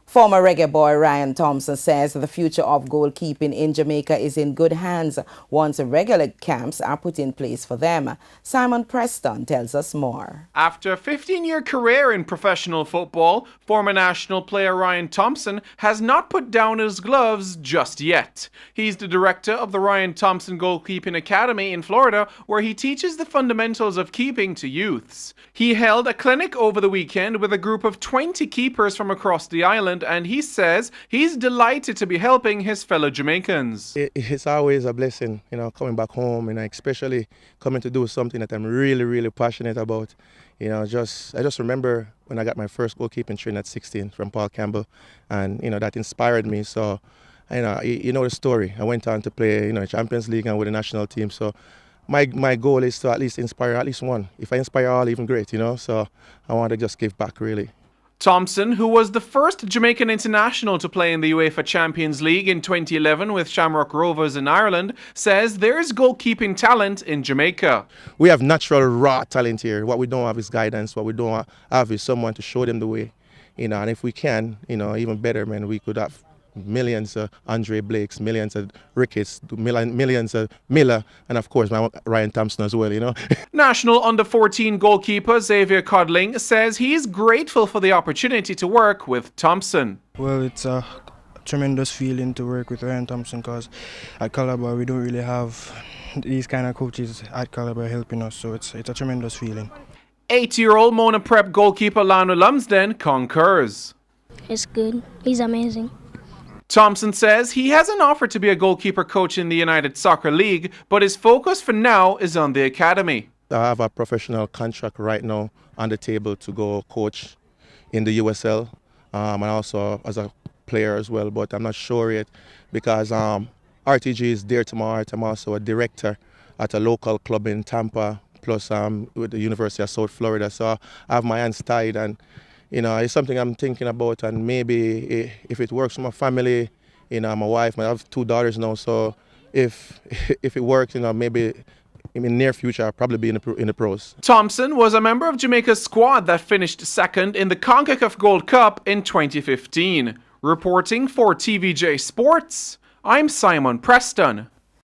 Former reggae boy Ryan Thompson says the future of goalkeeping in Jamaica is in good hands once regular camps are put in place for them. Simon Preston tells us more. After a 15-year career in professional football, former national player Ryan Thompson has not put down his gloves just yet. He's the director of the Ryan Thompson Goalkeeping Academy in Florida, where he teaches the fundamentals of keeping to youths. He held a clinic over the weekend with a group of 20 keepers from across the island, and he says he's delighted to be helping his fellow Jamaicans. It's always a blessing, coming back home, and especially coming to do something that I'm really, really passionate about. I just remember when I got my first goalkeeping training at 16 from Paul Campbell, and that inspired me. So, you know the story. I went on to play, Champions League and with the national team. So, my goal is to at least inspire at least one. If I inspire all, even great. So I want to just give back, really. Thompson, who was the first Jamaican international to play in the UEFA Champions League in 2011 with Shamrock Rovers in Ireland, says there's goalkeeping talent in Jamaica. We have natural raw talent here. What we don't have is guidance. What we don't have is someone to show them the way. And if we can, even better, man, we could have millions of Andre Blakes, millions of Ricketts, millions of Miller, and of course Ryan Thompson as well, National under-14 goalkeeper Xavier Codling says he's grateful for the opportunity to work with Thompson. Well, it's a tremendous feeling to work with Ryan Thompson, because at Calabar we don't really have these kind of coaches at Calabar helping us, so it's a tremendous feeling. 80-year-old Mona Prep goalkeeper Lionel Lumsden concurs. It's good. He's amazing. Thompson says he has an offer to be a goalkeeper coach in the United Soccer League, but his focus for now is on the academy. I have a professional contract right now on the table to go coach in the USL, and also as a player as well, but I'm not sure yet because RTG is there tomorrow. I'm also a director at a local club in Tampa, plus with the University of South Florida, so I have my hands tied, and it's something I'm thinking about, and maybe if it works for my family, my wife, I have 2 daughters now, so if it works, maybe in the near future I'll probably be in the pros. Thompson was a member of Jamaica's squad that finished second in the CONCACAF Gold Cup in 2015. Reporting for TVJ Sports, I'm Simon Preston.